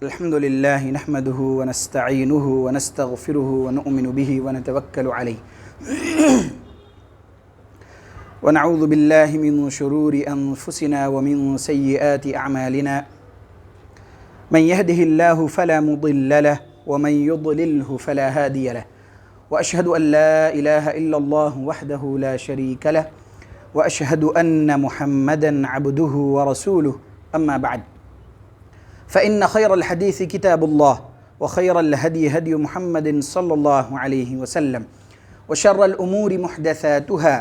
الحمد لله نحمده ونستعينه ونستغفره ونؤمن به ونتوكل عليه ونعوذ بالله من شرور أنفسنا ومن سيئات أعمالنا من يهده الله فلا مضل له ومن يضلله فلا هادي له وأشهد أن لا إله إلا الله وحده لا شريك له وأشهد أن محمدًا عبده ورسوله أما بعد فإن خير الحديث كتاب الله وخير الهدي هدي محمد صلى الله عليه وسلم وشر الأمور محدثاتها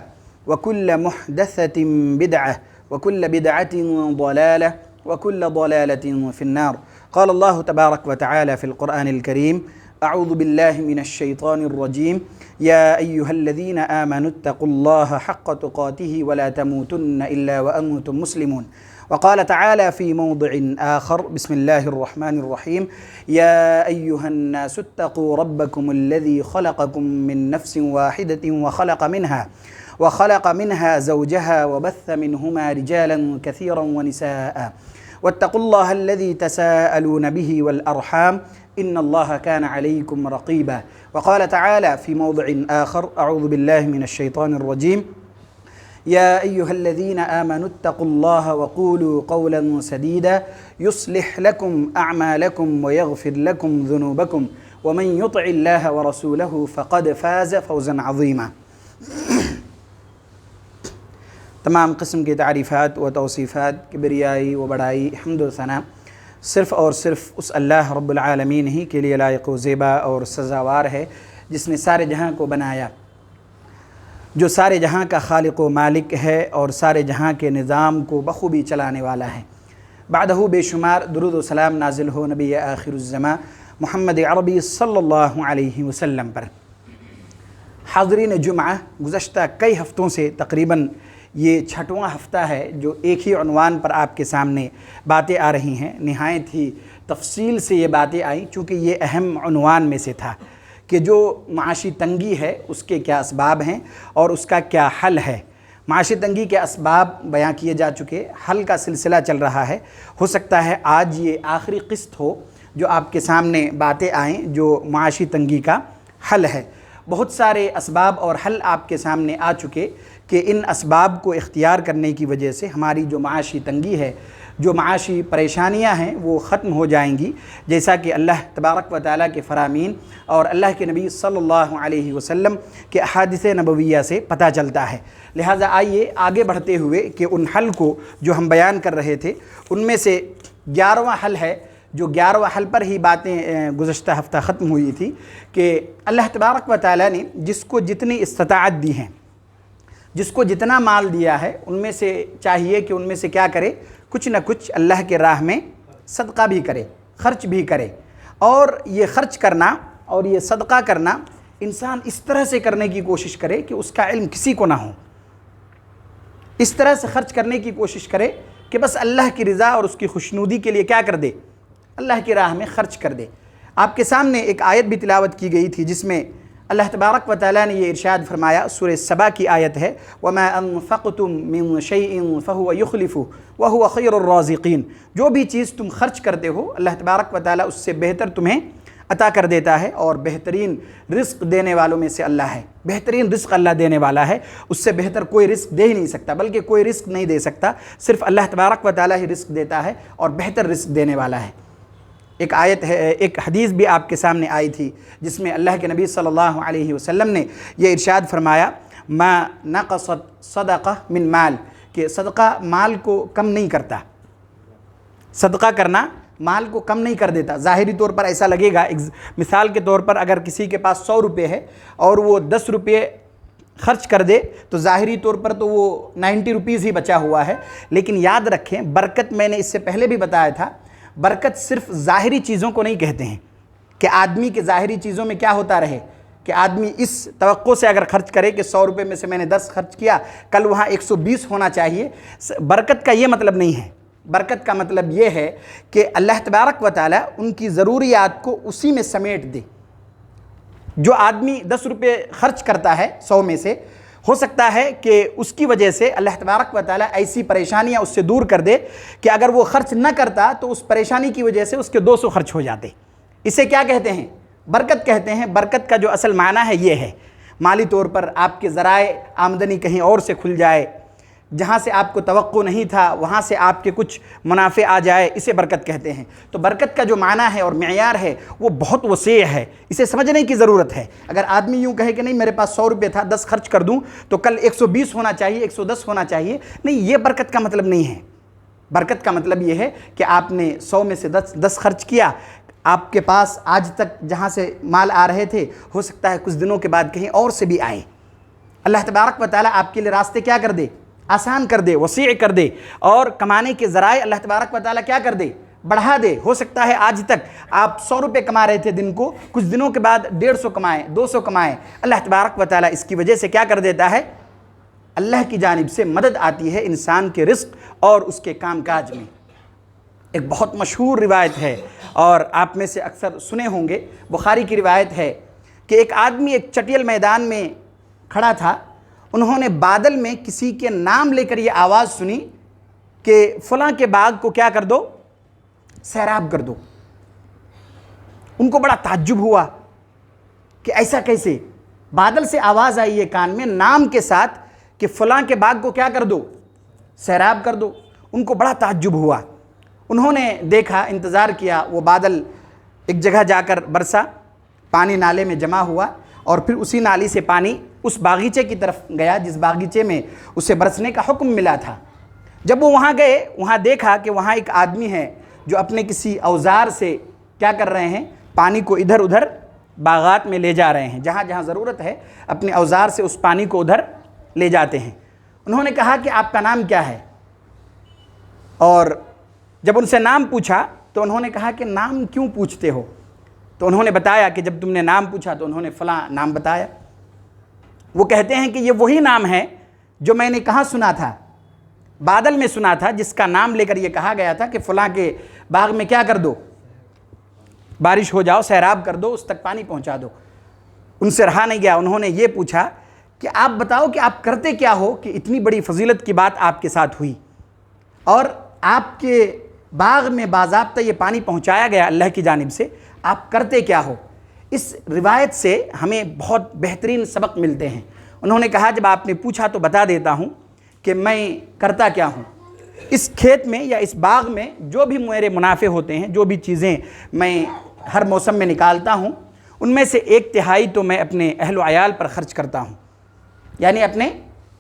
وكل محدثة بدعة وكل بدعة ضلالة وكل ضلالة في النار. قال الله تبارك وتعالى في القرآن الكريم: أعوذ بالله من الشيطان الرجيم يا أيها الذين آمنوا اتقوا الله حق تقاته ولا تموتن إلا وأنتم مسلمون. وقال تعالى في موضع آخر: بسم الله الرحمن الرحيم يا أيها الناس اتقوا ربكم الذي خلقكم من نفس واحدة وخلق منها زوجها وبث منهما رجالا كثيرا ونساء واتقوا الله الذي تساءلون به والأرحام إن الله كان عليكم رقيبا. وقال تعالى في موضع آخر: أعوذ بالله من الشيطان الرجيم يا أيها الذين آمنوا اتقوا الله وقولوا قولا سديدا يصلح لكم أعمالكم ويغفر لكم ذنوبكم ومن يطع الله ورسوله فقد فاز فوزا عظيما. تمام قسم کی تعریفات و توصیفات، کبریائی و بڑائی، حمد و ثنا صرف اور صرف اس اللہ رب العالمین ہی کے لیے لائق و زیبا اور سزاوار ہے جس نے سارے جہاں کو بنایا، جو سارے جہاں کا خالق و مالک ہے اور سارے جہاں کے نظام کو بخوبی چلانے والا ہے۔ بعدہ بے شمار درود و سلام نازل ہو نبی آخر الزماں محمد عربی صلی اللہ علیہ وسلم پر۔ حاضرین جمعہ، گزشتہ کئی ہفتوں سے تقریباً یہ چھٹواں ہفتہ ہے جو ایک ہی عنوان پر آپ کے سامنے باتیں آ رہی ہیں۔ نہایت ہی تفصیل سے یہ باتیں آئیں چونکہ یہ اہم عنوان میں سے تھا کہ جو معاشی تنگی ہے اس کے کیا اسباب ہیں اور اس کا کیا حل ہے۔ معاشی تنگی کے اسباب بیان کیے جا چکے، حل کا سلسلہ چل رہا ہے۔ ہو سکتا ہے آج یہ آخری قسط ہو جو آپ کے سامنے باتیں آئیں جو معاشی تنگی کا حل ہے۔ بہت سارے اسباب اور حل آپ کے سامنے آ چکے کہ ان اسباب کو اختیار کرنے کی وجہ سے ہماری جو معاشی تنگی ہے، جو معاشی پریشانیاں ہیں وہ ختم ہو جائیں گی، جیسا کہ اللہ تبارک و تعالیٰ کے فرامین اور اللہ کے نبی صلی اللہ علیہ وسلم کے احادیث نبویہ سے پتہ چلتا ہے۔ لہٰذا آئیے آگے بڑھتے ہوئے کہ ان حل کو جو ہم بیان کر رہے تھے ان میں سے 11واں حل ہے، جو 11واں حل پر ہی باتیں گزشتہ ہفتہ ختم ہوئی تھی کہ اللہ تبارک و تعالیٰ نے جس کو جتنی استطاعت دی ہیں، جس کو جتنا مال دیا ہے، ان میں سے چاہیے کہ ان میں سے کیا کرے، کچھ نہ کچھ اللہ کے راہ میں صدقہ بھی کرے، خرچ بھی کرے۔ اور یہ خرچ کرنا اور یہ صدقہ کرنا انسان اس طرح سے کرنے کی کوشش کرے کہ اس کا علم کسی کو نہ ہو، اس طرح سے خرچ کرنے کی کوشش کرے کہ بس اللہ کی رضا اور اس کی خوشنودی کے لیے کیا کر دے، اللہ کی راہ میں خرچ کر دے۔ آپ کے سامنے ایک آیت بھی تلاوت کی گئی تھی جس میں اللہ تبارک و تعالیٰ نے یہ ارشاد فرمایا، سورہ سبا کی آیت ہے: وَمَا أَنفَقْتُم مِّن شَيْءٍ فَهُوَ يُخْلِفُهُ وَهُوَ خَيْرُ الرَّازِقِينَ۔ جو بھی چیز تم خرچ کرتے ہو اللہ تبارک و تعالیٰ اس سے بہتر تمہیں عطا کر دیتا ہے، اور بہترین رزق دینے والوں میں سے اللہ ہے۔ بہترین رزق اللہ دینے والا ہے، اس سے بہتر کوئی رزق دے ہی نہیں سکتا، بلکہ کوئی رزق نہیں دے سکتا، صرف اللہ تبارک و تعالیٰ ہی رزق دیتا ہے اور بہتر رزق دینے والا ہے۔ ایک آیت ہے، ایک حدیث بھی آپ کے سامنے آئی تھی جس میں اللہ کے نبی صلی اللہ علیہ وسلم نے یہ ارشاد فرمایا: ما نقصت صدقہ من مال، کہ صدقہ مال کو کم نہیں کرتا، صدقہ کرنا مال کو کم نہیں کر دیتا۔ ظاہری طور پر ایسا لگے گا، مثال کے طور پر اگر کسی کے پاس 100 روپے ہے اور وہ 10 روپے خرچ کر دے تو ظاہری طور پر تو وہ 90 روپیز ہی بچا ہوا ہے، لیکن یاد رکھیں برکت، میں نے اس سے پہلے بھی بتایا تھا، برکت صرف ظاہری چیزوں کو نہیں کہتے ہیں کہ آدمی کے ظاہری چیزوں میں کیا ہوتا رہے کہ آدمی اس توقع سے اگر خرچ کرے کہ 100 روپے میں سے میں نے 10 خرچ کیا، کل وہاں 120 ہونا چاہیے۔ برکت کا یہ مطلب نہیں ہے۔ برکت کا مطلب یہ ہے کہ اللہ تبارک و تعالیٰ ان کی ضروریات کو اسی میں سمیٹ دے۔ جو آدمی 10 روپے خرچ کرتا ہے 100 میں سے، ہو سکتا ہے کہ اس کی وجہ سے اللہ تبارک و تعالیٰ ایسی پریشانیاں اس سے دور کر دے کہ اگر وہ خرچ نہ کرتا تو اس پریشانی کی وجہ سے اس کے 200 خرچ ہو جاتے۔ اسے کیا کہتے ہیں؟ برکت کہتے ہیں۔ برکت کا جو اصل معنی ہے یہ ہے، مالی طور پر آپ کے ذرائع آمدنی کہیں اور سے کھل جائے، جہاں سے آپ کو توقع نہیں تھا وہاں سے آپ کے کچھ منافع آ جائے، اسے برکت کہتے ہیں۔ تو برکت کا جو معنی ہے اور معیار ہے وہ بہت وسیع ہے، اسے سمجھنے کی ضرورت ہے۔ اگر آدمی یوں کہے کہ نہیں میرے پاس 100 روپے تھا 10 خرچ کر دوں تو کل 120 ہونا چاہیے 110 ہونا چاہیے، نہیں، یہ برکت کا مطلب نہیں ہے۔ برکت کا مطلب یہ ہے کہ آپ نے 100 میں سے 10 خرچ کیا، آپ کے پاس آج تک جہاں سے مال آ رہے تھے ہو سکتا ہے کچھ دنوں کے بعد کہیں اور سے بھی آئے۔ اللہ تبارک و تعالیٰ آپ کے لیے راستے کیا کر دے؟ آسان کر دے، وسیع کر دے، اور کمانے کے ذرائع اللہ تبارک و تعالیٰ کیا کر دے؟ بڑھا دے۔ ہو سکتا ہے آج تک آپ 100 روپے کما رہے تھے دن کو، کچھ دنوں کے بعد 150 کمائیں 200 کمائیں، اللہ تبارک و تعالیٰ اس کی وجہ سے کیا کر دیتا ہے؟ اللہ کی جانب سے مدد آتی ہے انسان کے رزق اور اس کے کام کاج میں۔ ایک بہت مشہور روایت ہے اور آپ میں سے اکثر سنے ہوں گے، بخاری کی روایت ہے کہ ایک آدمی ایک چٹیل میدان میں کھڑا تھا، انہوں نے بادل میں کسی کے نام لے کر یہ آواز سنی کہ فلاں کے باغ کو کیا کر دو؟ سیراب کر دو۔ ان کو بڑا تعجب ہوا کہ ایسا کیسے؟ بادل سے آواز آئی ہے کان میں نام کے ساتھ کہ فلاں کے باغ کو کیا کر دو؟ سیراب کر دو۔ ان کو بڑا تعجب ہوا، انہوں نے دیکھا، انتظار کیا، وہ بادل ایک جگہ جا کر برسا، پانی نالے میں جمع ہوا اور پھر اسی نالی سے پانی اس باغیچے کی طرف گیا جس باغیچے میں اسے برسنے کا حکم ملا تھا۔ جب وہ وہاں گئے، وہاں دیکھا کہ وہاں ایک آدمی ہے جو اپنے کسی اوزار سے کیا کر رہے ہیں؟ پانی کو ادھر ادھر باغات میں لے جا رہے ہیں، جہاں جہاں ضرورت ہے اپنے اوزار سے اس پانی کو ادھر لے جاتے ہیں۔ انہوں نے کہا کہ آپ کا نام کیا ہے؟ اور جب ان سے نام پوچھا تو انہوں نے کہا کہ نام کیوں پوچھتے ہو؟ تو انہوں نے بتایا کہ جب تم نے نام پوچھا تو انہوں نے فلاں نام بتایا۔ وہ کہتے ہیں کہ یہ وہی نام ہے جو میں نے کہاں سنا تھا؟ بادل میں سنا تھا، جس کا نام لے کر یہ کہا گیا تھا کہ فلاں کے باغ میں کیا کر دو؟ بارش ہو جاؤ، سیراب کر دو، اس تک پانی پہنچا دو۔ ان سے رہا نہیں گیا، انہوں نے یہ پوچھا کہ آپ بتاؤ کہ آپ کرتے کیا ہو کہ اتنی بڑی فضیلت کی بات آپ کے ساتھ ہوئی اور آپ کے باغ میں باضابطہ یہ پانی پہنچایا گیا اللہ کی جانب سے، آپ کرتے کیا ہو؟ اس روایت سے ہمیں بہت بہترین سبق ملتے ہیں۔ انہوں نے کہا جب آپ نے پوچھا تو بتا دیتا ہوں کہ میں کرتا کیا ہوں۔ اس کھیت میں یا اس باغ میں جو بھی میرے منافع ہوتے ہیں، جو بھی چیزیں میں ہر موسم میں نکالتا ہوں، ان میں سے 1/3 تو میں اپنے اہل و عیال پر خرچ کرتا ہوں، یعنی اپنے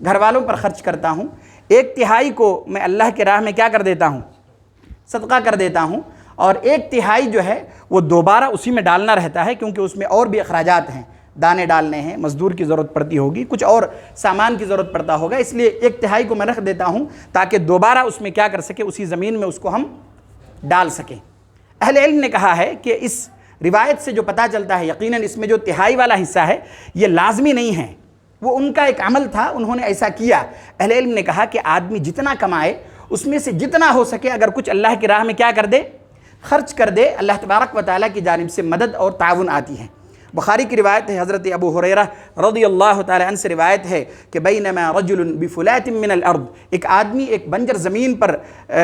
گھر والوں پر خرچ کرتا ہوں۔ 1/3 کو میں اللہ کے راہ میں کیا کر دیتا ہوں؟ صدقہ کر دیتا ہوں، اور 1/3 جو ہے وہ دوبارہ اسی میں ڈالنا رہتا ہے، کیونکہ اس میں اور بھی اخراجات ہیں، دانے ڈالنے ہیں، مزدور کی ضرورت پڑتی ہوگی، کچھ اور سامان کی ضرورت پڑتا ہوگا، اس لیے 1/3 کو میں رکھ دیتا ہوں تاکہ دوبارہ اس میں کیا کر سکے؟ اسی زمین میں اس کو ہم ڈال سکیں۔ اہل علم نے کہا ہے کہ اس روایت سے جو پتہ چلتا ہے، یقیناً اس میں جو تہائی والا حصہ ہے یہ لازمی نہیں ہے، وہ ان کا ایک عمل تھا، انہوں نے ایسا کیا۔ اہل علم نے کہا کہ آدمی جتنا کمائے اس میں سے جتنا ہو سکے اگر کچھ اللہ کی راہ میں کیا کر دے؟ خرچ کر دے، اللہ تبارک و تعالیٰ کی جانب سے مدد اور تعاون آتی ہے۔ بخاری کی روایت ہے، حضرت ابو ہریرہ رضی اللہ تعالی عنہ سے روایت ہے کہ بینما رجل بفلات من الارض، ایک آدمی ایک بنجر زمین پر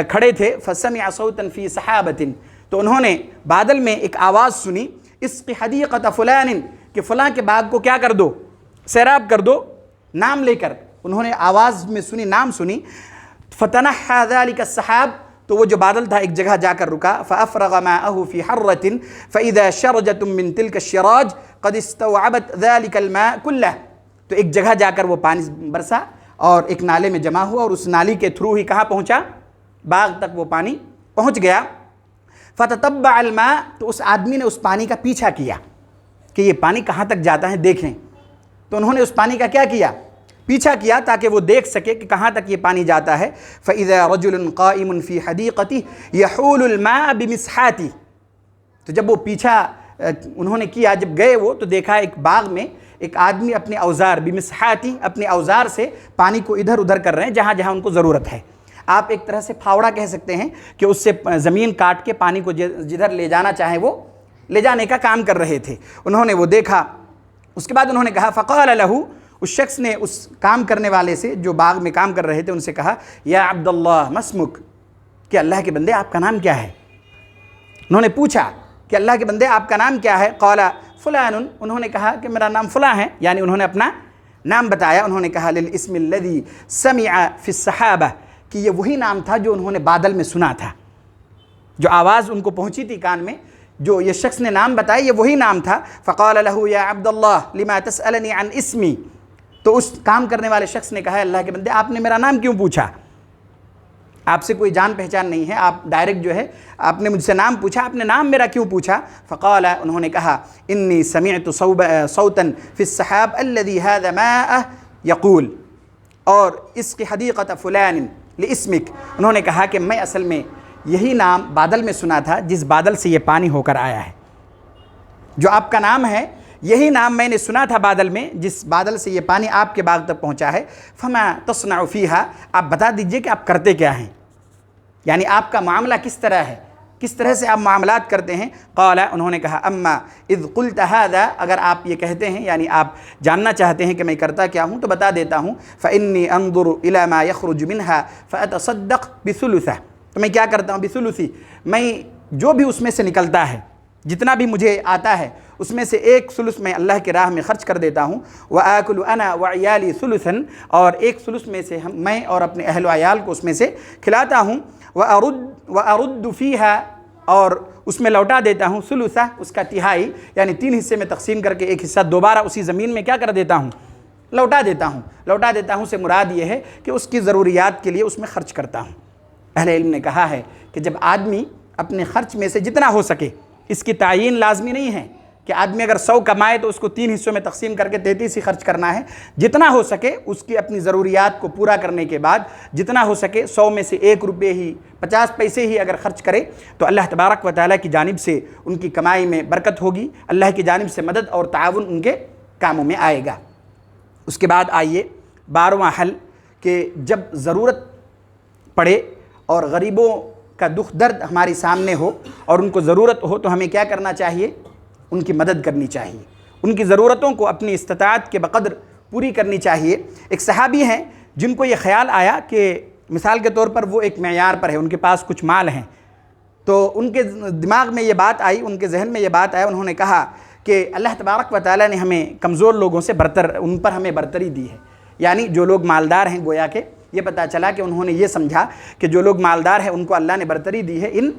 کھڑے تھے، فسمع صوتا فی سحابۃ، تو انہوں نے بادل میں ایک آواز سنی، اسق حدیقۃ فلان، کہ فلاں کے باغ کو کیا کر دو؟ سیراب کر دو، نام لے کر انہوں نے آواز میں سنی، نام سنی۔ فتنحى ذلك السحاب، تو وہ جو بادل تھا ایک جگہ جا کر رکا، فافرغ ماءه في حرة فاذا شرجة من تلك الشراج قد استوعبت ذلك الماء كله، تو ایک جگہ جا کر وہ پانی برسا اور ایک نالے میں جمع ہوا اور اس نالی کے تھرو ہی کہاں پہنچا؟ باغ تک وہ پانی پہنچ گیا۔ فتتبع الماء، تو اس آدمی نے اس پانی کا پیچھا کیا کہ یہ پانی کہاں تک جاتا ہے دیکھیں، تو انہوں نے اس پانی کا کیا کیا؟ پیچھا کیا تاکہ وہ دیکھ سکے کہ کہاں تک یہ پانی جاتا ہے۔ فَإِذَا رَجُلٌ قَائِمٌ فِي حَدِيقَتِهِ يَحُولُ الْمَاءَ بِمِسْحَاتِهِ، تو جب وہ پیچھا انہوں نے کیا، جب گئے وہ تو دیکھا ایک باغ میں ایک آدمی اپنے اوزار بِمِسْحَاتِهِ، اپنے اوزار سے پانی کو ادھر ادھر کر رہے ہیں جہاں جہاں ان کو ضرورت ہے۔ آپ ایک طرح سے پھاوڑا کہہ سکتے ہیں کہ اس سے زمین کاٹ کے پانی کو جدھر لے جانا چاہیں وہ لے جانے کا کام کر رہے تھے۔ انہوں نے وہ دیکھا، اس کے بعد انہوں نے کہا فقال له، اس شخص نے اس کام کرنے والے سے جو باغ میں کام کر رہے تھے ان سے کہا یا عبداللہ مسمک، کہ اللہ کے بندے آپ کا نام کیا ہے؟ انہوں نے پوچھا کہ اللہ کے بندے آپ کا نام کیا ہے؟ قال فلان، انہوں نے کہا کہ میرا نام فلاں ہے، یعنی انہوں نے اپنا نام بتایا۔ انہوں نے کہا للاسم الذی سمع فی الصحابہ، کہ یہ وہی نام تھا جو انہوں نے بادل میں سنا تھا، جو آواز ان کو پہنچی تھی کان میں، جو یہ شخص نے نام بتایا یہ وہی نام تھا۔ فقال له یا عبداللہ لما تسألنی عن اسمی، تو اس کام کرنے والے شخص نے کہا اللہ کے بندے آپ نے میرا نام کیوں پوچھا؟ آپ سے کوئی جان پہچان نہیں ہے، آپ ڈائریکٹ جو ہے آپ نے مجھ سے نام پوچھا، آپ نے نام میرا کیوں پوچھا؟ فقال، انہوں نے کہا انی سمعت صوتا فی السحاب الذی هذا ماء یقول، اور اس کی حدیقۃ فلان لاسمک، انہوں نے کہا کہ میں اصل میں یہی نام بادل میں سنا تھا جس بادل سے یہ پانی ہو کر آیا ہے، جو آپ کا نام ہے یہی نام میں نے سنا تھا بادل میں، جس بادل سے یہ پانی آپ کے باغ تک پہنچا ہے۔ فما تصنع فیہا، آپ بتا دیجئے کہ آپ کرتے کیا ہیں، یعنی آپ کا معاملہ کس طرح ہے، کس طرح سے آپ معاملات کرتے ہیں؟ قال، انہوں نے کہا اما اذ قلت هذا، اگر آپ یہ کہتے ہیں یعنی آپ جاننا چاہتے ہیں کہ میں کرتا کیا ہوں تو بتا دیتا ہوں۔ فإنی انظر إلی ما یخرج منها فأتصدق بثلثہ، تو میں کیا کرتا ہوں؟ بثلثی، میں جو بھی اس میں سے نکلتا ہے، جتنا بھی مجھے آتا ہے اس میں سے ایک ثلث میں اللہ کی راہ میں خرچ کر دیتا ہوں۔ وآکل انا وعیالی ثلثا، اور ایک ثلث میں سے میں اور اپنے اہل و عیال کو اس میں سے کھلاتا ہوں۔ وارد فیہا، اور اس میں لوٹا دیتا ہوں ثلثہ، اس کا تہائی، یعنی 3 حصے میں تقسیم کر کے ایک حصہ دوبارہ اسی زمین میں کیا کر دیتا ہوں؟ لوٹا دیتا ہوں۔ لوٹا دیتا ہوں سے مراد یہ ہے کہ اس کی ضروریات کے لیے اس میں خرچ کرتا ہوں۔ اہل علم نے کہا ہے کہ جب آدمی اپنے خرچ میں سے جتنا ہو سکے، اس کی تعیین لازمی نہیں ہے کہ آدمی اگر 100 کمائے تو اس کو 3 حصوں میں تقسیم کر کے 33 ہی خرچ کرنا ہے، جتنا ہو سکے اس کی اپنی ضروریات کو پورا کرنے کے بعد جتنا ہو سکے 100 میں سے 1 روپے ہی 50 پیسے ہی اگر خرچ کرے تو اللہ تبارک و تعالیٰ کی جانب سے ان کی کمائی میں برکت ہوگی، اللہ کی جانب سے مدد اور تعاون ان کے کاموں میں آئے گا۔ اس کے بعد آئیے 12واں حل، کہ جب ضرورت پڑے اور غریبوں کا دکھ درد ہمارے سامنے ہو اور ان کو ضرورت ہو تو ہمیں کیا کرنا چاہیے؟ ان کی مدد کرنی چاہیے، ان کی ضرورتوں کو اپنی استطاعت کے بقدر پوری کرنی چاہیے۔ ایک صحابی ہیں جن کو یہ خیال آیا کہ مثال کے طور پر وہ ایک معیار پر ہے، ان کے پاس کچھ مال ہیں، تو ان کے دماغ میں یہ بات آئی، ان کے ذہن میں یہ بات آیا، انہوں نے کہا کہ اللہ تبارک و تعالیٰ نے ہمیں کمزور لوگوں سے ان پر ہمیں برتری دی ہے، یعنی جو لوگ مالدار ہیں، گویا کہ یہ پتہ چلا کہ انہوں نے یہ سمجھا کہ جو لوگ مالدار ہیں ان کو اللہ نے برتری دی ہے ان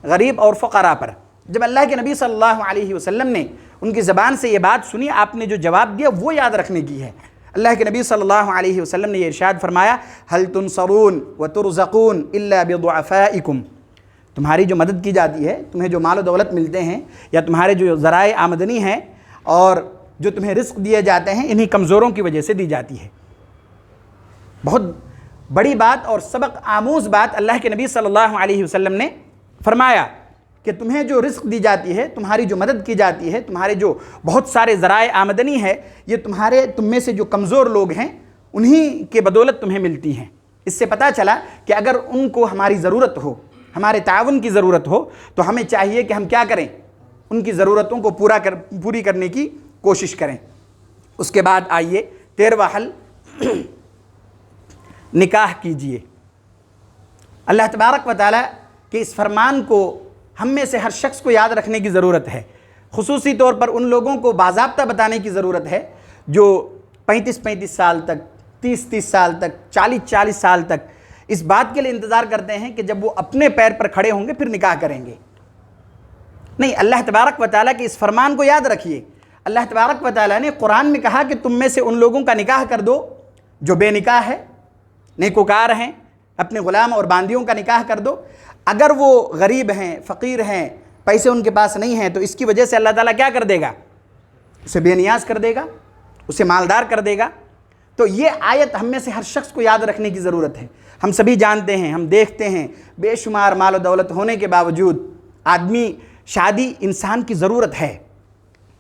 غریب اور فقراء پر۔ جب اللہ کے نبی صلی اللہ علیہ وسلم نے ان کی زبان سے یہ بات سنی، آپ نے جو جواب دیا وہ یاد رکھنے کی ہے۔ اللہ کے نبی صلی اللہ علیہ وسلم نے یہ ارشاد فرمایا هل تنصرون وترزقون الا بضعفائکم، تمہاری جو مدد کی جاتی ہے، تمہیں جو مال و دولت ملتے ہیں یا تمہارے جو ذرائع آمدنی ہیں اور جو تمہیں رزق دیے جاتے ہیں، انہی کمزوروں کی وجہ سے دی جاتی ہے۔ بہت بڑی بات اور سبق آموز بات اللہ کے نبی صلی اللہ علیہ وسلم نے فرمایا کہ تمہیں جو رزق دی جاتی ہے، تمہاری جو مدد کی جاتی ہے، تمہارے جو بہت سارے ذرائع آمدنی ہے، یہ تم میں سے جو کمزور لوگ ہیں انہی کے بدولت تمہیں ملتی ہیں۔ اس سے پتہ چلا کہ اگر ان کو ہماری ضرورت ہو، ہمارے تعاون کی ضرورت ہو تو ہمیں چاہیے کہ ہم کیا کریں؟ ان کی ضرورتوں کو پوری کرنے کی کوشش کریں۔ اس کے بعد آئیے 13واں حل، نکاح کیجئے۔ اللہ تبارک و تعالیٰ کے اس فرمان کو ہم میں سے ہر شخص کو یاد رکھنے کی ضرورت ہے، خصوصی طور پر ان لوگوں کو باضابطہ بتانے کی ضرورت ہے جو 35 سال تک، 30 سال تک، 40 سال تک اس بات کے لیے انتظار کرتے ہیں کہ جب وہ اپنے پیر پر کھڑے ہوں گے پھر نکاح کریں گے۔ نہیں، اللہ تبارک و تعالیٰ کے اس فرمان کو یاد رکھیے۔ اللہ تبارک و تعالیٰ نے قرآن میں کہا کہ تم میں سے ان لوگوں کا نکاح کر دو جو بے نکاح ہے، نیکوکار ہیں، اپنے غلام اور باندیوں کا نکاح کر دو۔ اگر وہ غریب ہیں، فقیر ہیں، پیسے ان کے پاس نہیں ہیں تو اس کی وجہ سے اللہ تعالیٰ کیا کر دے گا؟ اسے بے نیاز کر دے گا، اسے مالدار کر دے گا۔ تو یہ آیت ہم میں سے ہر شخص کو یاد رکھنے کی ضرورت ہے۔ ہم سبھی جانتے ہیں، ہم دیکھتے ہیں، بے شمار مال و دولت ہونے کے باوجود شادی انسان کی ضرورت ہے۔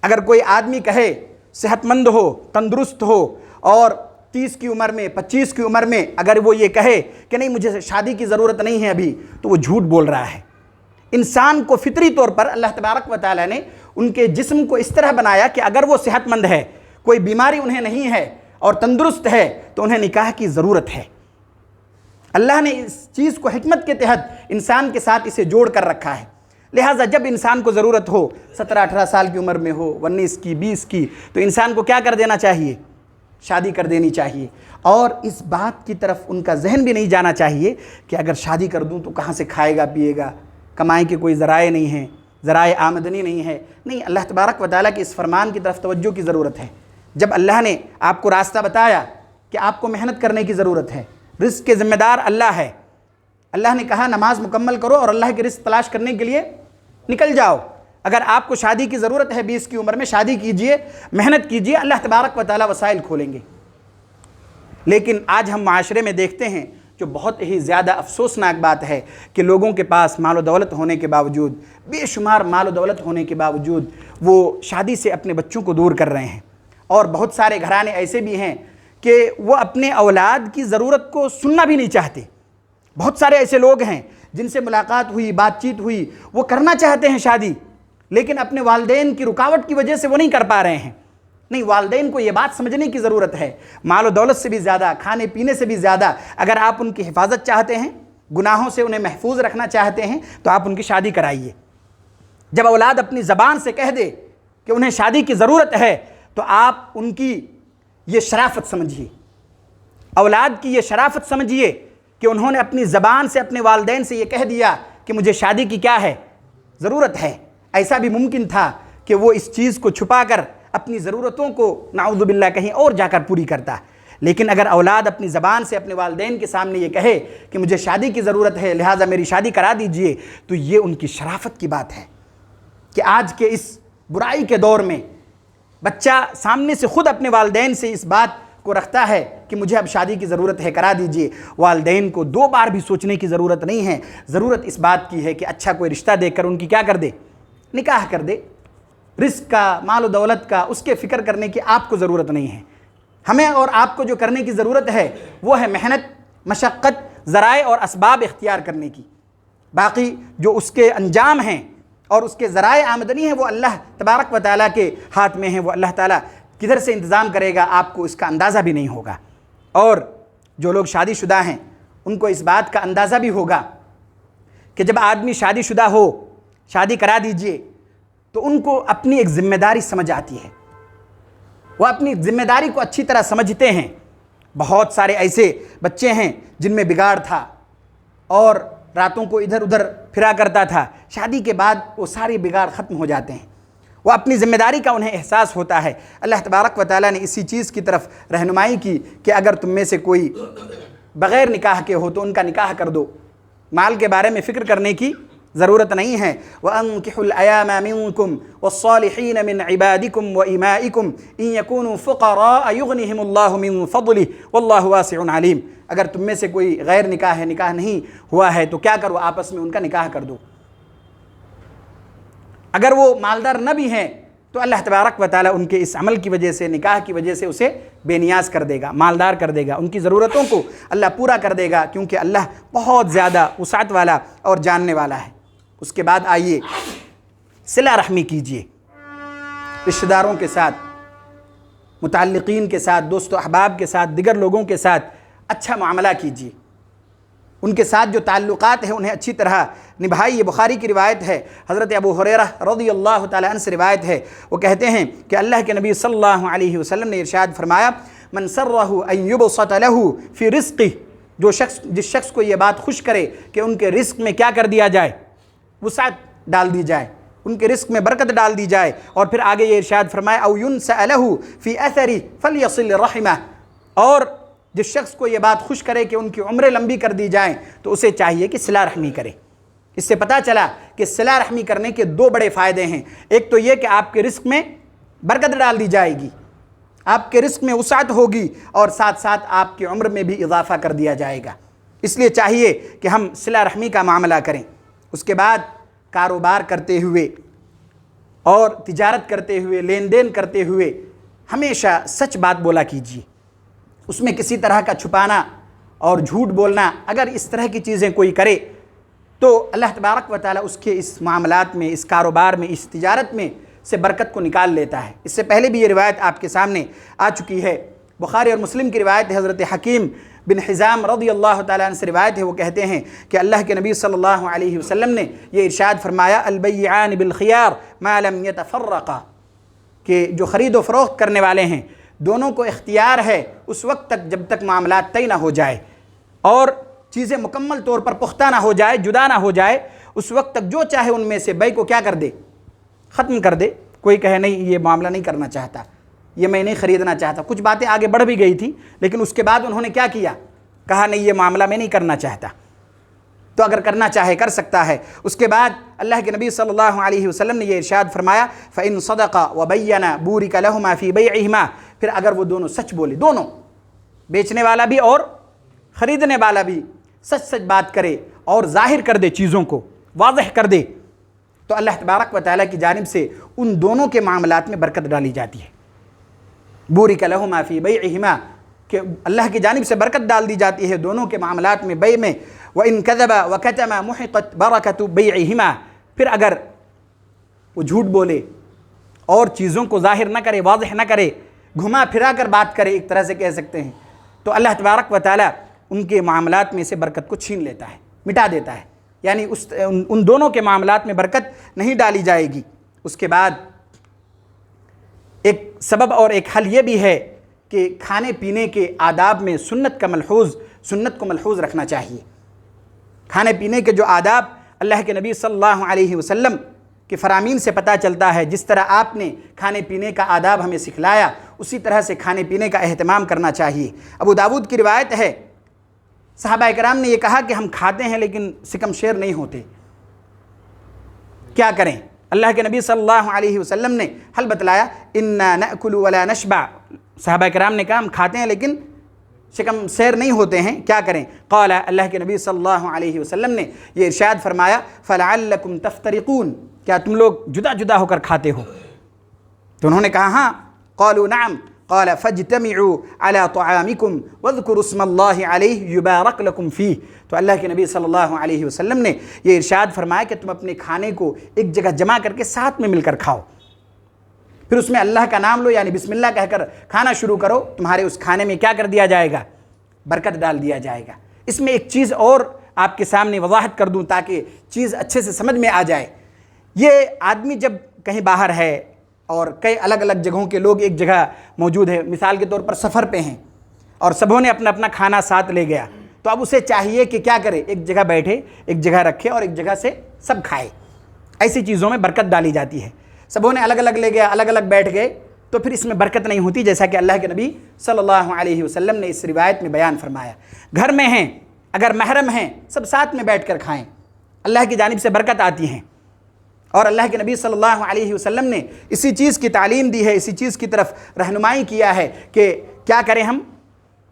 اگر کوئی آدمی کہے صحت مند ہو، تندرست ہو اور 30 کی عمر میں، 25 کی عمر میں اگر وہ یہ کہے کہ نہیں مجھے شادی کی ضرورت نہیں ہے ابھی، تو وہ جھوٹ بول رہا ہے۔ انسان کو فطری طور پر اللہ تبارک و تعالیٰ نے ان کے جسم کو اس طرح بنایا کہ اگر وہ صحت مند ہے، کوئی بیماری انہیں نہیں ہے اور تندرست ہے تو انہیں نکاح کی ضرورت ہے۔ اللہ نے اس چیز کو حکمت کے تحت انسان کے ساتھ اسے جوڑ کر رکھا ہے، لہٰذا جب انسان کو ضرورت ہو 17-18 سال کی عمر میں ہو، 19 کی 20 کی، تو انسان کو کیا کر دینا چاہیے؟ شادی کر دینی چاہیے۔ اور اس بات کی طرف ان کا ذہن بھی نہیں جانا چاہیے کہ اگر شادی کر دوں تو کہاں سے کھائے گا پیے گا، کمائی کے کوئی ذرائع نہیں ہیں، ذرائع آمدنی نہیں ہے۔ نہیں، اللہ تبارک و تعالیٰ کے اس فرمان کی طرف توجہ کی ضرورت ہے۔ جب اللہ نے آپ کو راستہ بتایا کہ آپ کو محنت کرنے کی ضرورت ہے، رزق کے ذمہ دار اللہ ہے، اللہ نے کہا نماز مکمل کرو اور اللہ کے رزق تلاش کرنے کے لیے نکل جاؤ۔ اگر آپ کو شادی کی ضرورت ہے 20 کی عمر میں، شادی کیجئے، محنت کیجئے، اللہ تبارک و تعالیٰ وسائل کھولیں گے۔ لیکن آج ہم معاشرے میں دیکھتے ہیں جو بہت ہی زیادہ افسوسناک بات ہے کہ لوگوں کے پاس مال و دولت ہونے کے باوجود، بے شمار مال و دولت ہونے کے باوجود، وہ شادی سے اپنے بچوں کو دور کر رہے ہیں۔ اور بہت سارے گھرانے ایسے بھی ہیں کہ وہ اپنے اولاد کی ضرورت کو سننا بھی نہیں چاہتے۔ بہت سارے ایسے لوگ ہیں جن سے ملاقات ہوئی، بات چیت ہوئی، وہ کرنا چاہتے ہیں شادی، لیکن اپنے والدین کی رکاوٹ کی وجہ سے وہ نہیں کر پا رہے ہیں۔ نہیں، والدین کو یہ بات سمجھنے کی ضرورت ہے، مال و دولت سے بھی زیادہ، کھانے پینے سے بھی زیادہ اگر آپ ان کی حفاظت چاہتے ہیں، گناہوں سے انہیں محفوظ رکھنا چاہتے ہیں، تو آپ ان کی شادی کرائیے۔ جب اولاد اپنی زبان سے کہہ دے کہ انہیں شادی کی ضرورت ہے تو آپ ان کی یہ شرافت سمجھیے، اولاد کی یہ شرافت سمجھیے کہ انہوں نے اپنی زبان سے اپنے والدین سے یہ کہہ دیا کہ مجھے شادی کی کیا ہے؟ ضرورت ہے۔ ایسا بھی ممکن تھا کہ وہ اس چیز کو چھپا کر اپنی ضرورتوں کو نعوذ باللہ کہیں اور جا کر پوری کرتا، لیکن اگر اولاد اپنی زبان سے اپنے والدین کے سامنے یہ کہے کہ مجھے شادی کی ضرورت ہے لہٰذا میری شادی کرا دیجئے، تو یہ ان کی شرافت کی بات ہے کہ آج کے اس برائی کے دور میں بچہ سامنے سے خود اپنے والدین سے اس بات کو رکھتا ہے کہ مجھے اب شادی کی ضرورت ہے، کرا دیجئے۔ والدین کو 2 بار بھی سوچنے کی ضرورت نہیں ہے، ضرورت اس بات کی ہے کہ اچھا کوئی رشتہ دیکھ کر ان کی کیا کر دے؟ نکاح کر دے۔ رزق کا، مال و دولت کا، اس کے فکر کرنے کی آپ کو ضرورت نہیں ہے۔ ہمیں اور آپ کو جو کرنے کی ضرورت ہے وہ ہے محنت، مشقت، ذرائع اور اسباب اختیار کرنے کی۔ باقی جو اس کے انجام ہیں اور اس کے ذرائع آمدنی ہیں وہ اللہ تبارک و تعالیٰ کے ہاتھ میں ہیں، وہ اللہ تعالیٰ کدھر سے انتظام کرے گا آپ کو اس کا اندازہ بھی نہیں ہوگا۔ اور جو لوگ شادی شدہ ہیں ان کو اس بات کا اندازہ بھی ہوگا کہ جب آدمی شادی شدہ ہو، شادی کرا دیجئے، تو ان کو اپنی ایک ذمہ داری سمجھ آتی ہے، وہ اپنی ذمہ داری کو اچھی طرح سمجھتے ہیں۔ بہت سارے ایسے بچے ہیں جن میں بگاڑ تھا اور راتوں کو ادھر ادھر پھرا کرتا تھا، شادی کے بعد وہ سارے بگاڑ ختم ہو جاتے ہیں، وہ اپنی ذمہ داری کا انہیں احساس ہوتا ہے۔ اللہ تبارک و تعالیٰ نے اسی چیز کی طرف رہنمائی کی کہ اگر تم میں سے کوئی بغیر نکاح کے ہو تو ان کا نکاح کر دو، مال کے بارے میں فکر کرنے کی ضرورت نہیں ہے۔ وَأَنكِحُوا الْأَيَامَ مِنكُمْ وَالصَّالِحِينَ مِنْ عِبَادِكُمْ وَإِمَائِكُمْ إِنْ يَكُونُوا فُقَرَاءَ يُغْنِهِمُ اللَّهُ مِنْ فَضْلِهِ وَاللَّهُ وَاسِعٌ عَلِيمٌ۔ اگر تم میں سے کوئی غیر نکاح ہے، نکاح نہیں ہوا ہے، تو کیا کرو؟ آپس میں ان کا نکاح کر دو۔ اگر وہ مالدار نہ بھی ہیں تو اللہ تبارک و تعالیٰ ان کے اس عمل کی وجہ سے، نکاح کی وجہ سے اسے بے نیاز کر دے گا، مالدار کر دے گا، ان کی ضرورتوں کو اللہ پورا کر دے گا، کیونکہ اللہ بہت زیادہ وسعت والا اور جاننے والا ہے۔ اس کے بعد آئیے صلہ رحمی کیجیے، رشتہ داروں کے ساتھ، متعلقین کے ساتھ، دوست و احباب کے ساتھ، دیگر لوگوں کے ساتھ اچھا معاملہ کیجیے، ان کے ساتھ جو تعلقات ہیں انہیں اچھی طرح نبھائیے۔ بخاری کی روایت ہے، حضرت ابو ہریرہ رضی اللہ تعالیٰ عنہ سے روایت ہے، وہ کہتے ہیں کہ اللہ کے نبی صلی اللہ علیہ وسلم نے ارشاد فرمایا، من سرہ ان یبسط لہ فی رزقہ، جس شخص کو یہ بات خوش کرے کہ ان کے رزق میں کیا کر دیا جائے؟ وسعت ڈال دی جائے، ان کے رزق میں برکت ڈال دی جائے۔ اور پھر آگے یہ ارشاد فرمایا، او ینسأ لہ فی اثرہ فلیصل رحمہ، اور جس شخص کو یہ بات خوش کرے کہ ان کی عمریں لمبی کر دی جائیں تو اسے چاہیے کہ صلہ رحمی کرے۔ اس سے پتہ چلا کہ صلہ رحمی کرنے کے 2 بڑے فائدے ہیں۔ ایک تو یہ کہ آپ کے رزق میں برکت ڈال دی جائے گی، آپ کے رزق میں وسعت ہوگی، اور ساتھ ساتھ آپ کی عمر میں بھی اضافہ کر دیا جائے گا۔ اس لیے چاہیے کہ ہم صلہ رحمی کا معاملہ کریں۔ اس کے بعد کاروبار کرتے ہوئے اور تجارت کرتے ہوئے، لین دین کرتے ہوئے ہمیشہ سچ بات بولا کیجیے، اس میں کسی طرح کا چھپانا اور جھوٹ بولنا، اگر اس طرح کی چیزیں کوئی کرے تو اللہ تبارک و تعالیٰ اس کے اس معاملات میں، اس کاروبار میں، اس تجارت میں سے برکت کو نکال لیتا ہے۔ اس سے پہلے بھی یہ روایت آپ کے سامنے آ چکی ہے۔ بخاری اور مسلم کی روایت ہے، حضرت حکیم بن حزام رضی اللہ تعالیٰ عنہ سے روایت ہے، وہ کہتے ہیں کہ اللہ کے نبی صلی اللہ علیہ وسلم نے یہ ارشاد فرمایا البیعان بالخیار ما لم یتفرقا، کہ جو خرید و فروخت کرنے والے ہیں دونوں کو اختیار ہے اس وقت تک جب تک معاملات طے نہ ہو جائے اور چیزیں مکمل طور پر پختہ نہ ہو جائے، جدا نہ ہو جائے، اس وقت تک جو چاہے ان میں سے بیع کو کیا کر دے، ختم کر دے۔ کوئی کہے نہیں یہ معاملہ نہیں کرنا چاہتا، یہ میں نہیں خریدنا چاہتا، کچھ باتیں آگے بڑھ بھی گئی تھی لیکن اس کے بعد انہوں نے کیا کیا، کہا نہیں یہ معاملہ میں نہیں کرنا چاہتا، تو اگر کرنا چاہے کر سکتا ہے۔ اس کے بعد اللہ کے نبی صلی اللہ علیہ وسلم نے یہ ارشاد فرمایا فَإِن صَدَقَا وَبَيَّنَا بُورِكَ لَهُمَا فِي بَيْعِهِمَا، پھر اگر وہ دونوں سچ بولے، دونوں بیچنے والا بھی اور خریدنے والا بھی سچ سچ بات کرے اور ظاہر کر دے، چیزوں کو واضح کر دے، تو اللہ تبارک و تعالیٰ کی جانب سے ان دونوں کے معاملات میں برکت ڈالی جاتی ہے۔ بُورِكَ لَهُمَا فِي بَيْعِهِمَا، کہ اللہ کی جانب سے برکت ڈال دی جاتی ہے دونوں کے معاملات میں، بیع میں۔ وَإِن كَذَبَ وَكَتَمَ مُحِقَتْ بَرَكَةُ بَيْعِهِمَا، پھر اگر وہ جھوٹ بولے اور چیزوں کو ظاہر نہ کرے، واضح نہ کرے، گھما پھرا کر بات کرے، ایک طرح سے کہہ سکتے ہیں، تو اللہ تبارک و تعالیٰ ان کے معاملات میں سے برکت کو چھین لیتا ہے، مٹا دیتا ہے، یعنی ان دونوں کے معاملات میں برکت نہیں ڈالی جائے گی۔ اس کے بعد ایک سبب اور ایک حل یہ بھی ہے کہ کھانے پینے کے آداب میں سنت کو ملحوظ رکھنا چاہیے۔ کھانے پینے کے جو آداب اللہ کے نبی صلی اللہ علیہ وسلم کے فرامین سے پتہ چلتا ہے، جس طرح آپ نے کھانے پینے کا آداب ہمیں سکھلایا اسی طرح سے کھانے پینے کا اہتمام کرنا چاہیے۔ ابو داود کی روایت ہے، صحابہ کرام نے یہ کہا کہ ہم کھاتے ہیں لیکن سکم شیر نہیں ہوتے، کیا کریں؟ اللہ کے نبی صلی اللہ علیہ وسلم نے حل بتلایا، انا نأکل ولا نشبع، صحابہ کرام نے کہا ہم کھاتے ہیں لیکن شکم سیر نہیں ہوتے ہیں، کیا کریں؟ قال، اللہ کے نبی صلی اللہ علیہ وسلم نے یہ ارشاد فرمایا فلعلکم تفترقون، کیا تم لوگ جدا جدا ہو کر کھاتے ہو؟ تو انہوں نے کہا ہاں۔ قالوا نعم، قال فاجتمعوا على طعامكم واذكروا اسم الله عليه يبارك لكم فيه، تو اللہ کے نبی صلی اللہ علیہ وسلم نے یہ ارشاد فرمایا کہ تم اپنے کھانے کو ایک جگہ جمع کر کے ساتھ میں مل کر کھاؤ، پھر اس میں اللہ کا نام لو، یعنی بسم اللہ کہہ کر کھانا شروع کرو، تمہارے اس کھانے میں کیا کر دیا جائے گا؟ برکت ڈال دیا جائے گا۔ اس میں ایک چیز اور آپ کے سامنے وضاحت کر دوں تاکہ چیز اچھے سے سمجھ میں آ جائے۔ یہ آدمی جب کہیں باہر ہے اور کئی الگ الگ جگہوں کے لوگ ایک جگہ موجود ہیں، مثال کے طور پر سفر پہ ہیں اور سبوں نے اپنا اپنا کھانا ساتھ لے گیا، تو اب اسے چاہیے کہ کیا کرے؟ ایک جگہ بیٹھے، ایک جگہ رکھے اور ایک جگہ سے سب کھائے۔ ایسی چیزوں میں برکت ڈالی جاتی ہے۔ سبوں نے الگ الگ لے گیا، الگ الگ بیٹھ گئے، تو پھر اس میں برکت نہیں ہوتی، جیسا کہ اللہ کے نبی صلی اللہ علیہ وسلم نے اس روایت میں بیان فرمایا۔ گھر میں ہیں، اگر محرم ہیں، سب ساتھ میں بیٹھ کر کھائیں، اللہ کی جانب سے برکت آتی ہیں۔ اور اللہ کے نبی صلی اللہ علیہ وسلم نے اسی چیز کی تعلیم دی ہے، اسی چیز کی طرف رہنمائی کیا ہے کہ کیا کریں ہم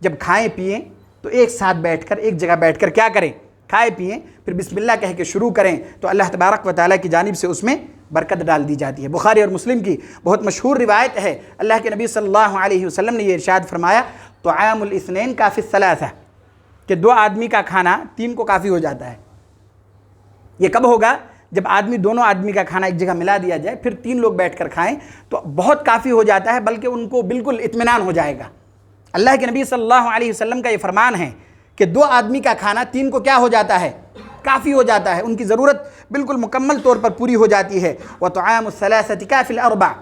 جب کھائیں پئیں تو ایک ساتھ بیٹھ کر، ایک جگہ بیٹھ کر کیا کریں؟ کھائے پئیں، پھر بسم اللہ کہہ کے شروع کریں، تو اللہ تبارک و تعالیٰ کی جانب سے اس میں برکت ڈال دی جاتی ہے۔ بخاری اور مسلم کی بہت مشہور روایت ہے، اللہ کے نبی صلی اللہ علیہ وسلم نے یہ ارشاد فرمایا طعام الاثنین کافی الثلاثہ، کہ دو آدمی کا کھانا تین کو کافی ہو جاتا ہے۔ یہ کب ہوگا؟ جب دونوں آدمی کا کھانا ایک جگہ ملا دیا جائے، پھر تین لوگ بیٹھ کر کھائیں تو بہت کافی ہو جاتا ہے، بلکہ ان کو بالکل اطمینان ہو جائے گا۔ اللہ کے نبی صلی اللہ علیہ وسلم کا یہ فرمان ہے کہ دو آدمی کا کھانا تین کو کیا ہو جاتا ہے؟ کافی ہو جاتا ہے، ان کی ضرورت بالکل مکمل طور پر پوری ہو جاتی ہے۔ وَطَعَامُ الثَّلَاثَةِ كَافِي الْأَرْبَعِ،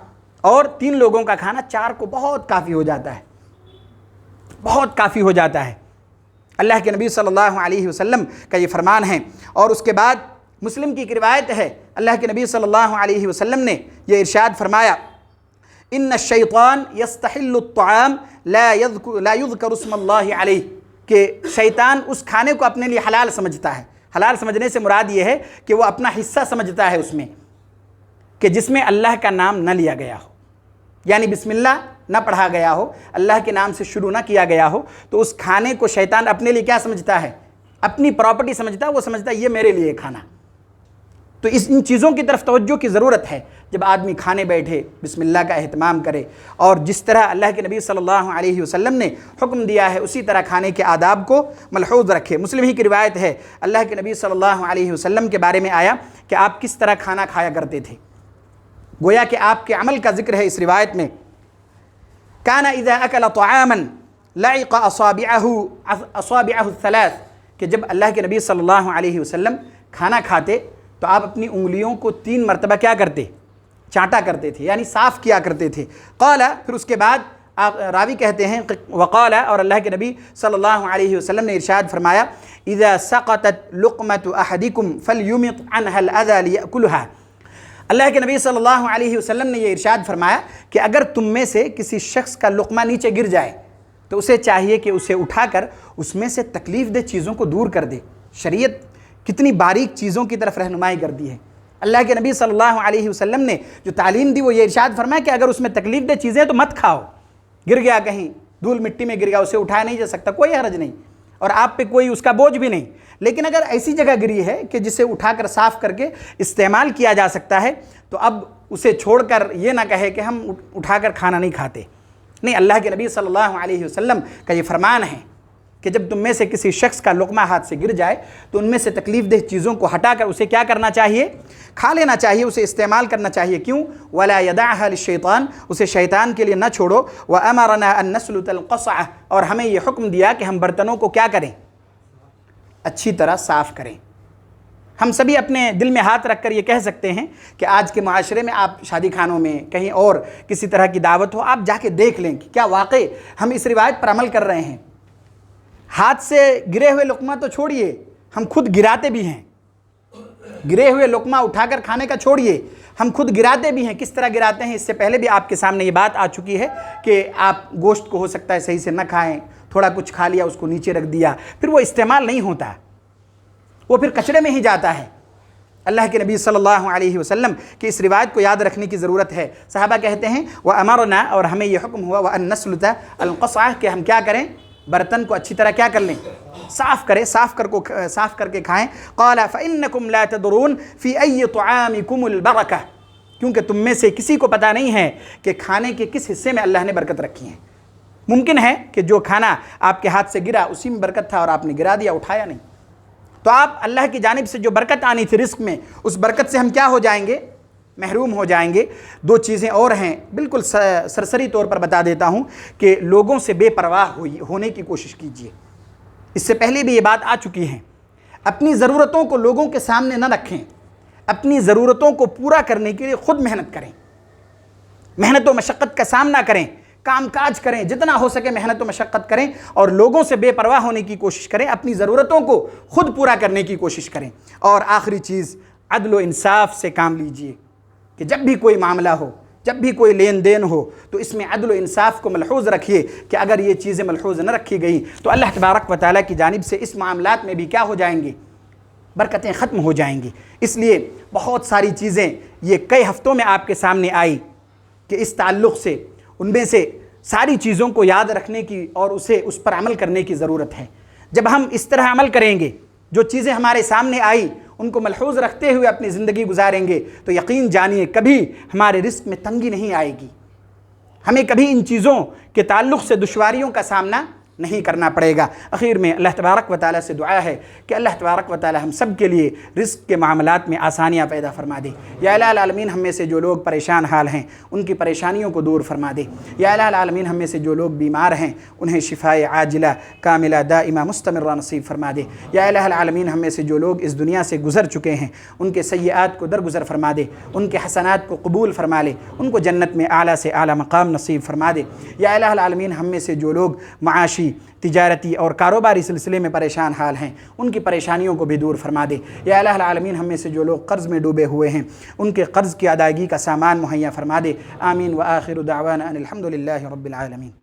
اور تین لوگوں کا کھانا چار کو بہت کافی ہو جاتا ہے، بہت کافی ہو جاتا ہے۔ اللہ کے نبی صلی اللہ علیہ وسلم کا یہ فرمان ہے۔ اور اس کے بعد مسلم کی ایک روایت ہے، اللہ کے نبی صلی اللہ علیہ وسلم نے یہ ارشاد فرمایا ان الشیطان یستحل الطعام لا یذکر اسم اللہ علیہ، کہ شیطان اس کھانے کو اپنے لیے حلال سمجھتا ہے۔ حلال سمجھنے سے مراد یہ ہے کہ وہ اپنا حصہ سمجھتا ہے اس میں، کہ جس میں اللہ کا نام نہ لیا گیا ہو، یعنی بسم اللہ نہ پڑھا گیا ہو، اللہ کے نام سے شروع نہ کیا گیا ہو، تو اس کھانے کو شیطان اپنے لیے کیا سمجھتا ہے؟ اپنی پراپرٹی سمجھتا ہے، وہ سمجھتا ہے یہ میرے لیے کھانا۔ تو ان چیزوں کی طرف توجہ کی ضرورت ہے جب آدمی کھانے بیٹھے، بسم اللہ کا اہتمام کرے، اور جس طرح اللہ کے نبی صلی اللہ علیہ وسلم نے حکم دیا ہے اسی طرح کھانے کے آداب کو ملحوظ رکھے۔ مسلم ہی کی روایت ہے، اللہ کے نبی صلی اللہ علیہ وسلم کے بارے میں آیا کہ آپ کس طرح کھانا کھایا کرتے تھے، گویا کہ آپ کے عمل کا ذکر ہے اس روایت میں۔ کان اذا اکل طعاما لعق اصابعہ الثلاث، کہ جب اللہ کے نبی صلی اللہ علیہ وسلم کھانا کھاتے تو آپ اپنی انگلیوں کو 3 مرتبہ کیا کرتے؟ چاٹا کرتے تھے، یعنی صاف کیا کرتے تھے۔ قال، پھر اس کے بعد آپ راوی کہتے ہیں وقال، اور اللہ کے نبی صلی اللہ علیہ وسلم نے ارشاد فرمایا اذا سقطت لقمۃ احدکم فلیمط عنها الاذى لیأکلها۔ اللہ کے نبی صلی اللہ علیہ وسلم نے یہ ارشاد فرمایا کہ اگر تم میں سے کسی شخص کا لقمہ نیچے گر جائے تو اسے چاہیے کہ اسے اٹھا کر اس میں سے تکلیف دہ چیزوں کو دور کر دے۔ شریعت کتنی باریک چیزوں کی طرف رہنمائی کر دی ہے۔ اللہ کے نبی صلی اللہ علیہ وسلم نے جو تعلیم دی وہ یہ ارشاد فرمایا کہ اگر اس میں تکلیف دہ چیزیں تو مت کھاؤ۔ گر گیا کہیں، دھول مٹی میں گر گیا، اسے اٹھایا نہیں جا سکتا، کوئی حرج نہیں، اور آپ پہ کوئی اس کا بوجھ بھی نہیں۔ لیکن اگر ایسی جگہ گری ہے کہ جسے اٹھا کر صاف کر کے استعمال کیا جا سکتا ہے تو اب اسے چھوڑ کر یہ نہ کہے کہ ہم اٹھا کر کھانا نہیں کھاتے۔ نہیں، اللہ کے نبی صلی اللہ علیہ وسلم کا یہ فرمان ہے کہ جب تم میں سے کسی شخص کا لقمہ ہاتھ سے گر جائے تو ان میں سے تکلیف دہ چیزوں کو ہٹا کر اسے کیا کرنا چاہیے؟ کھا لینا چاہیے، اسے استعمال کرنا چاہیے۔ کیوں؟ وَلَا يَدَعْهَا لِلشَّيْطَانِ، اسے شیطان کے لیے نہ چھوڑو۔ وَأَمَرَنَا أَن نَسْلُتَ الْقَصْعَةَ، اور ہمیں یہ حکم دیا کہ ہم برتنوں کو کیا کریں؟ اچھی طرح صاف کریں۔ ہم سبھی اپنے دل میں ہاتھ رکھ کر یہ کہہ سکتے ہیں کہ آج کے معاشرے میں آپ شادی خانوں میں کہیں اور کسی طرح کی دعوت ہو، آپ جا کے دیکھ لیں کہ کیا واقعی ہم اس روایت پر عمل کر رہے ہیں۔ ہاتھ سے گرے ہوئے لقمہ تو چھوڑیے، ہم خود گراتے بھی ہیں۔ گرے ہوئے لقمہ اٹھا کر کھانے کا چھوڑیے، ہم خود گراتے بھی ہیں۔ کس طرح گراتے ہیں اس سے پہلے بھی آپ کے سامنے یہ بات آ چکی ہے کہ آپ گوشت کو ہو سکتا ہے صحیح سے نہ کھائیں، تھوڑا کچھ کھا لیا، اس کو نیچے رکھ دیا، پھر وہ استعمال نہیں ہوتا، وہ پھر کچرے میں ہی جاتا ہے۔ اللہ کے نبی صلی اللہ علیہ وسلم کی اس روایت کو یاد رکھنے کی ضرورت ہے۔ صحابہ کہتے ہیں وَأَمَرْنَا، اور ہمیں یہ حکم ہوا وَأَن نَسْلُتَ الْقَصْعَةَ، کہ ہم کیا کریں؟ برتن کو اچھی طرح کیا کر لیں؟ صاف کریں، صاف کر کے کھائیں۔ قال فإنکم لا تدرون فی ای طعامکم البرکہ، کیونکہ تم میں سے کسی کو پتہ نہیں ہے کہ کھانے کے کس حصے میں اللہ نے برکت رکھی ہے۔ ممکن ہے کہ جو کھانا آپ کے ہاتھ سے گرا اسی میں برکت تھا اور آپ نے گرا دیا، اٹھایا نہیں، تو آپ اللہ کی جانب سے جو برکت آنی تھی رزق میں، اس برکت سے ہم کیا ہو جائیں گے؟ محروم ہو جائیں گے۔ 2 چیزیں اور ہیں، بالکل سرسری طور پر بتا دیتا ہوں کہ لوگوں سے بے پرواہ ہونے کی کوشش کیجیے۔ اس سے پہلے بھی یہ بات آ چکی ہے۔ اپنی ضرورتوں کو لوگوں کے سامنے نہ رکھیں، اپنی ضرورتوں کو پورا کرنے کے لیے خود محنت کریں، محنت و مشقت کا سامنا کریں، کام کاج کریں، جتنا ہو سکے محنت و مشقت کریں، اور لوگوں سے بے پرواہ ہونے کی کوشش کریں، اپنی ضرورتوں کو خود پورا کرنے کی کوشش کریں۔ اور آخری چیز، عدل و انصاف سے کام لیجیے کہ جب بھی کوئی معاملہ ہو، جب بھی کوئی لین دین ہو تو اس میں عدل و انصاف کو ملحوظ رکھیے کہ اگر یہ چیزیں ملحوظ نہ رکھی گئیں تو اللہ تبارک و تعالیٰ کی جانب سے اس معاملات میں بھی کیا ہو جائیں گے؟ برکتیں ختم ہو جائیں گی۔ اس لیے بہت ساری چیزیں یہ کئی ہفتوں میں آپ کے سامنے آئی کہ اس تعلق سے ان میں سے ساری چیزوں کو یاد رکھنے کی اور اس پر عمل کرنے کی ضرورت ہے۔ جب ہم اس طرح عمل کریں گے، جو چیزیں ہمارے سامنے آئی ان کو ملحوظ رکھتے ہوئے اپنی زندگی گزاریں گے تو یقین جانیے کبھی ہمارے رزق میں تنگی نہیں آئے گی، ہمیں کبھی ان چیزوں کے تعلق سے دشواریوں کا سامنا نہیں کرنا پڑے گا۔ اخیر میں اللہ تبارک و تعالیٰ سے دعا ہے کہ اللہ تبارک و تعالیٰ ہم سب کے لیے رزق کے معاملات میں آسانیاں پیدا فرما دے۔ یا الہ العالمین ہم میں سے جو لوگ پریشان حال ہیں ان کی پریشانیوں کو دور فرما دے۔ یا الہ العالمین ہم میں سے جو لوگ بیمار ہیں انہیں شفائے عاجلہ کاملہ دائمہ مستمرہ نصیب فرما دے۔ یا الہ العالمین ہم میں سے جو لوگ اس دنیا سے گزر چکے ہیں ان کے سیئات کو درگزر فرما دے، ان کے حسنات کو قبول فرما لے، ان کو جنت میں اعلیٰ سے اعلیٰ مقام نصیب فرما دے۔ یا الہ العالمین ہم میں سے جو لوگ معاشی، تجارتی اور کاروباری سلسلے میں پریشان حال ہیں ان کی پریشانیوں کو بھی دور فرما دے۔ یا الہ العالمین ہم میں سے جو لوگ قرض میں ڈوبے ہوئے ہیں ان کے قرض کی ادائیگی کا سامان مہیا فرما دے۔ آمین۔ وآخر دعوانا ان الحمد للہ رب العالمین۔